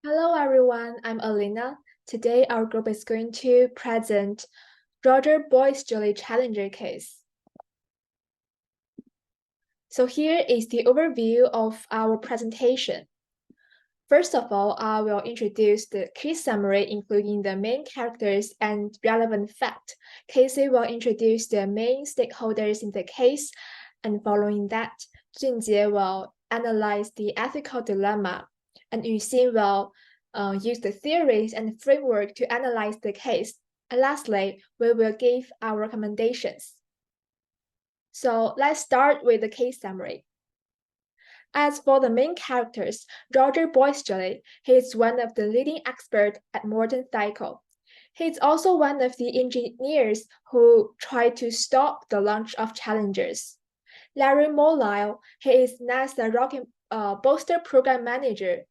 Hello everyone, I'm Alina. Today our group is going to present Boisjoly Challenger case. So here is the overview of our presentation. First of all, I will introduce the case summary, including the main characters and relevant fact. Casey will introduce the main stakeholders in the case, and following that, Junjie will analyze the ethical dilemma, and Yuxin will use the theories and framework to analyze the case. And lastly, we will give our recommendations. So let's start with the case summary. As for the main characters, Boisjoly, he is one of the leading experts at modern cycle. He is also one of the engineers who tried to stop the launch of Challengers. Larry Molisle, he is NASA rocket booster program manager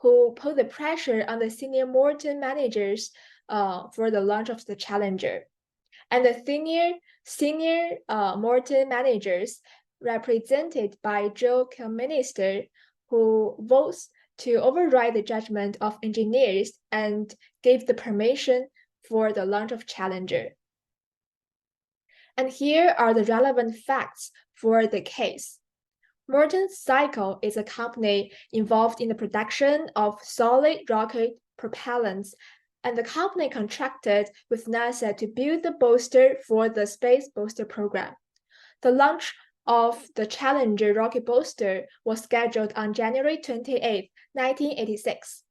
who put the pressure on the senior Morton managers for the launch of the Challenger. And the senior Morton managers represented by Joe Kilminister, who votes to override the judgment of engineers and gave the permission for the launch of Challenger. And here are the relevant facts for the case. Morton Cycle is a company involved in the production of solid rocket propellants, and the company contracted with NASA to build the booster for the Space Booster program. The launch of the Challenger rocket booster was scheduled on January 28, 1986.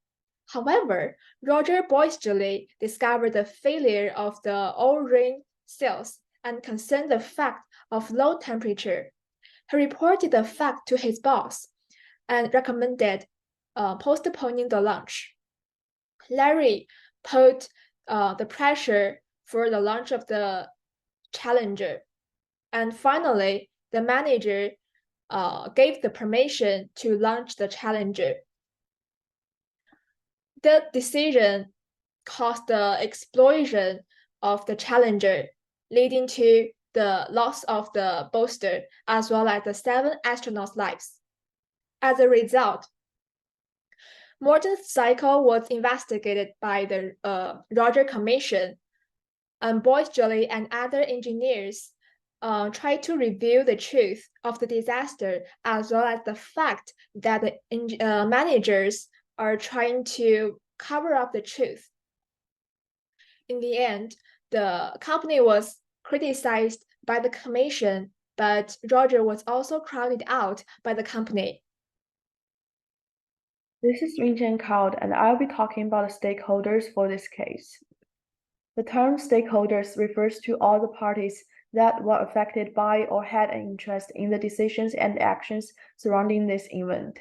However, Roger Boisjoly discovered the failure of the O-ring cells and concerned the fact of low temperature. He reported the fact to his boss and recommended postponing the launch. Larry put the pressure for the launch of the Challenger. And finally, the manager gave the permission to launch the Challenger. The decision caused the explosion of the Challenger, leading to the loss of the booster as well as the 7 astronauts' lives. As a result, Morton's cycle was investigated by the Roger Commission, and Boisjoly and other engineers tried to reveal the truth of the disaster as well as the fact that the managers are trying to cover up the truth. In the end, the company was criticized by the commission, but Roger was also crowded out by the company. This is Rinchen Cloud, and I'll be talking about the stakeholders for this case. The term stakeholders refers to all the parties that were affected by or had an interest in the decisions and actions surrounding this event.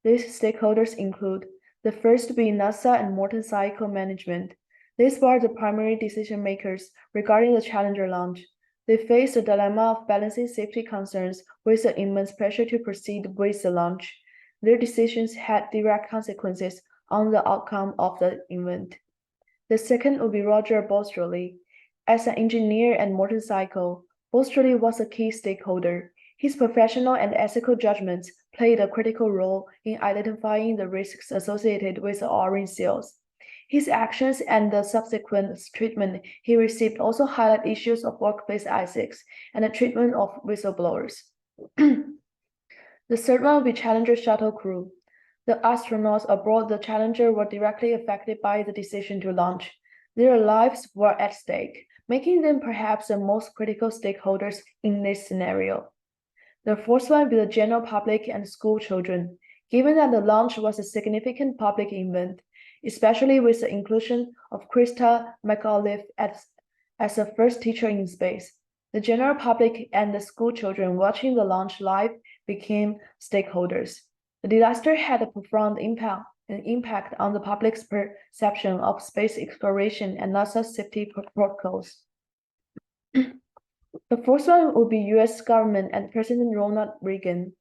These stakeholders include the first to be NASA and Morton Cycle Management. These were the primary decision makers regarding the Challenger launch. They faced the dilemma of balancing safety concerns with the immense pressure to proceed with the launch. Their decisions had direct consequences on the outcome of the event. The second would be Roger Boisjoly. As an engineer and motorcycle, Boisjoly was a key stakeholder. His professional and ethical judgments played a critical role in identifying the risks associated with the orange cells. His actions and the subsequent treatment he received also highlight issues of workplace ethics and the treatment of whistleblowers. The third one will be Challenger shuttle crew. The astronauts aboard the Challenger were directly affected by the decision to launch. Their lives were at stake, making them perhaps the most critical stakeholders in this scenario. The fourth one will be the general public and school children. Given that the launch was a significant public event, especially with the inclusion of Krista McAuliffe as the first teacher in space, the general public and the school children watching the launch live became stakeholders. The disaster had a profound impact on the public's perception of space exploration and NASA's safety protocols. The fourth one would be U.S. government and President Ronald Reagan.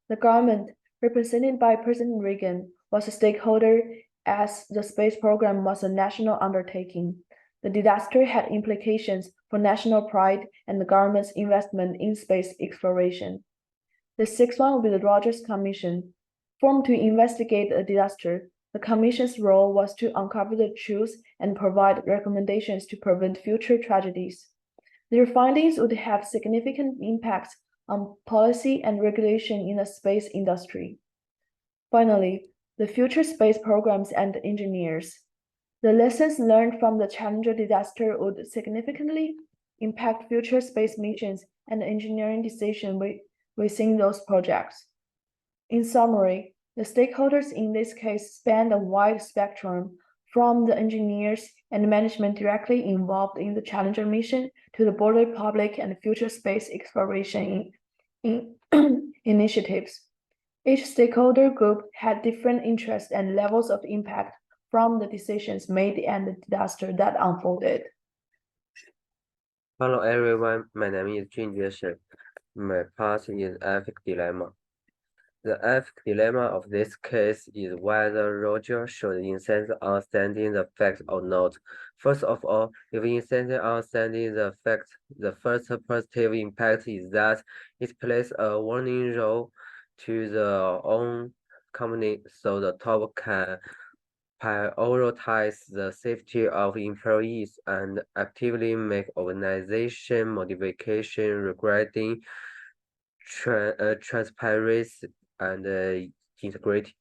The government, represented by President Reagan, was a stakeholder as the space program was a national undertaking. The disaster had implications for national pride and the government's investment in space exploration. The sixth one will be the Rogers Commission. Formed to investigate the disaster, The Commission's role was to uncover the truth and provide recommendations to prevent future tragedies. Their findings would have significant impacts on policy and regulation in the space industry. Finally, the future space programs and engineers. The lessons learned from the Challenger disaster would significantly impact future space missions and engineering decisions within those projects. In summary, the stakeholders in this case span a wide spectrum, from the engineers and management directly involved in the Challenger mission to the broader public and future space exploration initiatives. Each stakeholder group had different interests and levels of impact from the decisions made and the disaster that unfolded. Hello everyone, my name is Junjie Shen. My part is ethic dilemma. The ethic dilemma of this case is whether Roger should insist on stating the facts or not. First of all, if he insists on stating the facts, the first positive impact is that it plays a warning role to the own company, so the top can prioritize the safety of employees and actively make organization modification regarding transparency and integrity.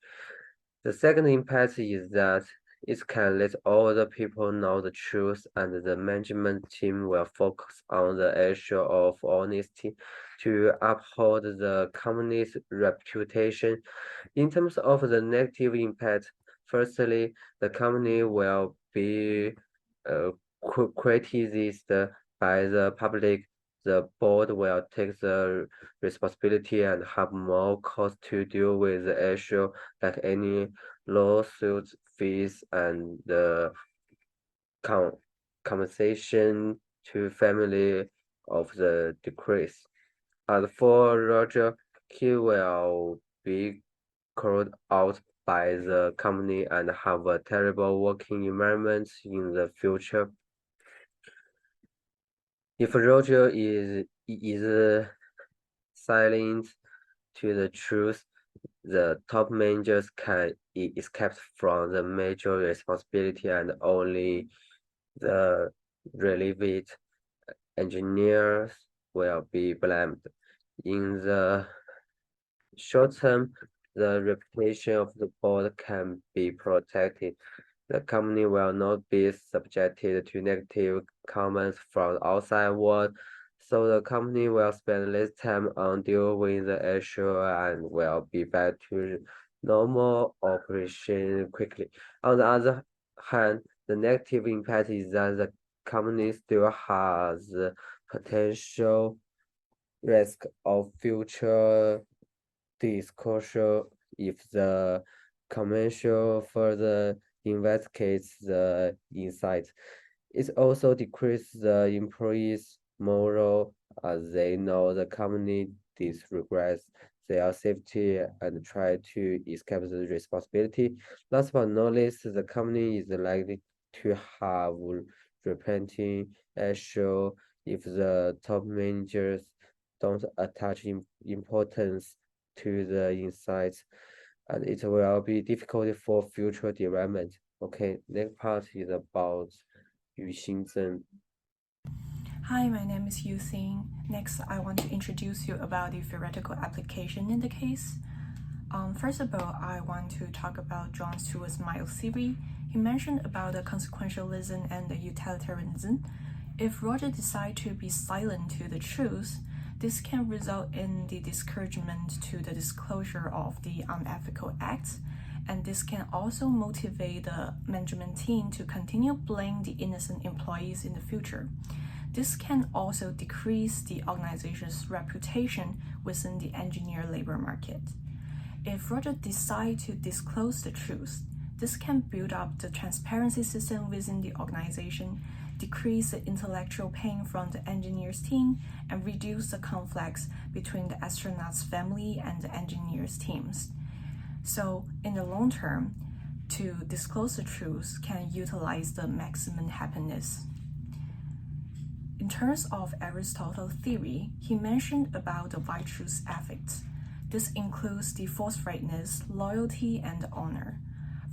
The second impact is that it can let all the people know the truth, and the management team will focus on the issue of honesty to uphold the company's reputation. In terms of the negative impact, firstly, the company will be criticized by the public. The board will take the responsibility and have more cost to deal with the issue, like any lawsuits, fees, and the compensation to family of the decrease. As for Roger, he will be called out by the company and have a terrible working environment in the future. If Roger is silent to the truth, the top managers can escape from the major responsibility, and only the relevant engineers will be blamed. In the short term, the reputation of the board can be protected. The company will not be subjected to negative comments from the outside world, so the company will spend less time on dealing with the issue and will be back to normal operation quickly. On the other hand, the negative impact is that the company still has the potential risk of future disclosure if the commercial further investigates the insight. It also decreases the employees' morale as they know the company disregards their safety and try to escape the responsibility. Last but not least, the company is likely to have repenting issue if the top managers don't attach importance to the insights, and it will be difficult for future development. Okay, next part is about Yu Xingzhen. Hi, my name is Yu Xing. Next, I want to introduce you about the theoretical application in the case. First of all, I want to talk about John Stuart Mill's theory. He mentioned about the consequentialism and the utilitarianism. If Roger decides to be silent to the truth, this can result in the discouragement to the disclosure of the unethical acts, and this can also motivate the management team to continue blaming the innocent employees in the future. This can also decrease the organization's reputation within the engineer labor market. If Roger decides to disclose the truth, this can build up the transparency system within the organization, decrease the intellectual pain from the engineers team, and reduce the conflicts between the astronauts' family and the engineers' teams. So, in the long term, to disclose the truth can utilize the maximum happiness. In terms of Aristotle's theory, he mentioned about the virtues ethics. This includes the forthrightness, loyalty, and honor.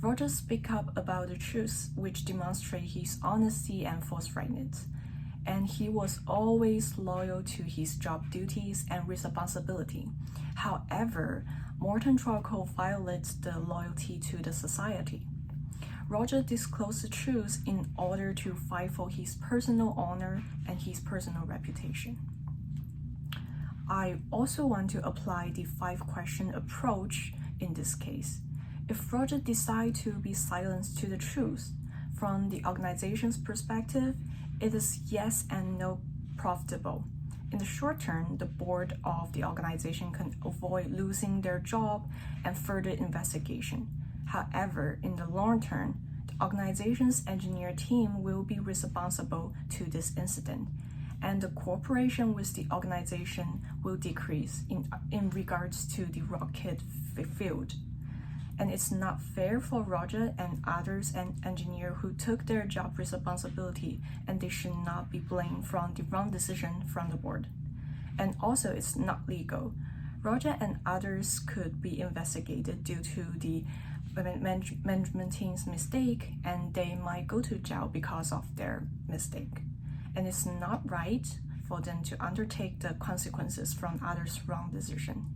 Roger speaks up about the truth, which demonstrates his honesty and forthrightness, and he was always loyal to his job duties and responsibility. However, Morton Charcoal violates the loyalty to the society. Roger disclosed the truth in order to fight for his personal honor and his personal reputation. I also want to apply the 5-question approach in this case. If Roger decides to be silenced to the truth, from the organization's perspective, it is yes and no profitable. In the short term, the board of the organization can avoid losing their job and further investigation. However, in the long term, the organization's engineer team will be responsible to this incident, and the cooperation with the organization will decrease in regards to the rocket field. And it's not fair for Roger and others and engineers who took their job responsibility, and they should not be blamed from the wrong decision from the board. And also, it's not legal. Roger and others could be investigated due to the management team's mistake, and they might go to jail because of their mistake. And it's not right for them to undertake the consequences from others' wrong decision.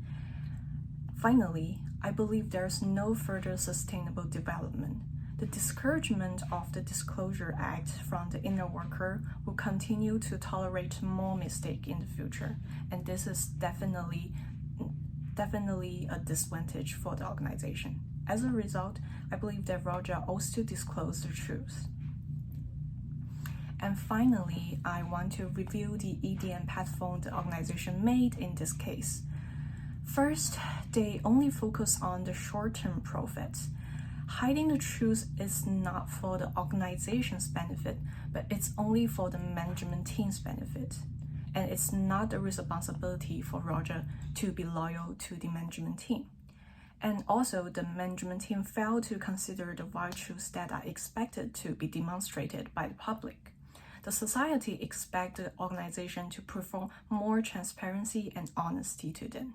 Finally, I believe there's no further sustainable development. The discouragement of the Disclosure Act from the inner worker will continue to tolerate more mistakes in the future, and this is definitely a disadvantage for the organization. As a result, I believe that Roger owes to disclose the truth. And finally, I want to review the EDM platform the organization made in this case. First, they only focus on the short-term profits. Hiding the truth is not for the organization's benefit, but it's only for the management team's benefit. And it's not the responsibility for Roger to be loyal to the management team. And also, the management team failed to consider the virtues that are expected to be demonstrated by the public. The society expects the organization to perform more transparency and honesty to them.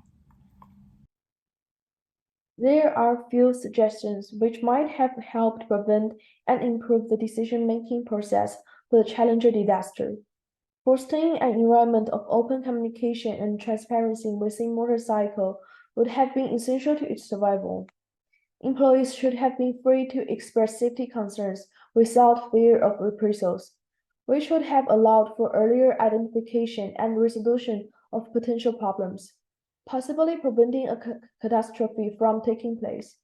There are few suggestions which might have helped prevent and improve the decision-making process for the Challenger disaster. Fostering an environment of open communication and transparency within motorcycle would have been essential to its survival. Employees should have been free to express safety concerns without fear of reprisals, which would have allowed for earlier identification and resolution of potential problems, possibly preventing a catastrophe from taking place.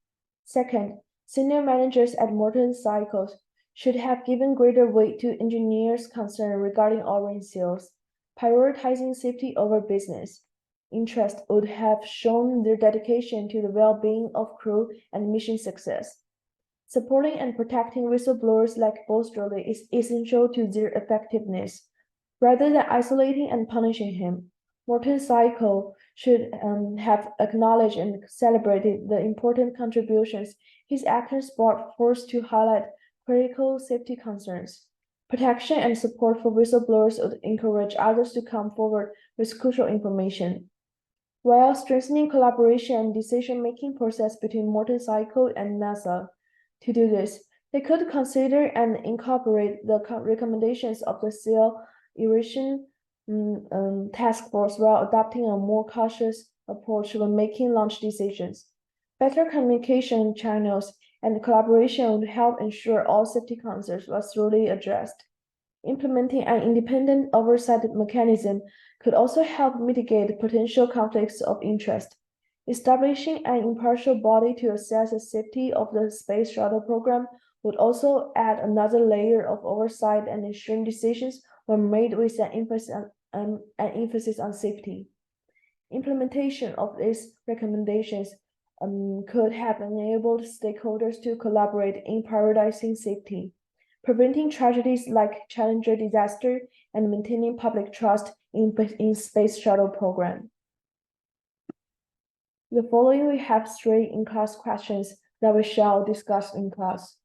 Second, senior managers at Morton Cycles should have given greater weight to engineers' concern regarding orange seals, prioritizing safety over business. Interest would have shown their dedication to the well-being of crew and mission success. Supporting and protecting whistleblowers like Boisjoly is essential to their effectiveness. Rather than isolating and punishing him, Morton Cycle should have acknowledged and celebrated the important contributions his actions brought forth to highlight critical safety concerns. Protection and support for whistleblowers would encourage others to come forward with crucial information, while strengthening collaboration and decision-making process between Morton Cycle and NASA. To do this, they could consider and incorporate the recommendations of the seal erosion task force while adopting a more cautious approach when making launch decisions. Better communication channels and collaboration would help ensure all safety concerns were thoroughly addressed. Implementing an independent oversight mechanism could also help mitigate potential conflicts of interest. Establishing an impartial body to assess the safety of the space shuttle program would also add another layer of oversight and ensuring decisions were made with an emphasis on safety. Implementation of these recommendations could have enabled stakeholders to collaborate in prioritizing safety, preventing tragedies like Challenger disaster, and maintaining public trust in space shuttle program. The following we have 3 in-class questions that we shall discuss in class.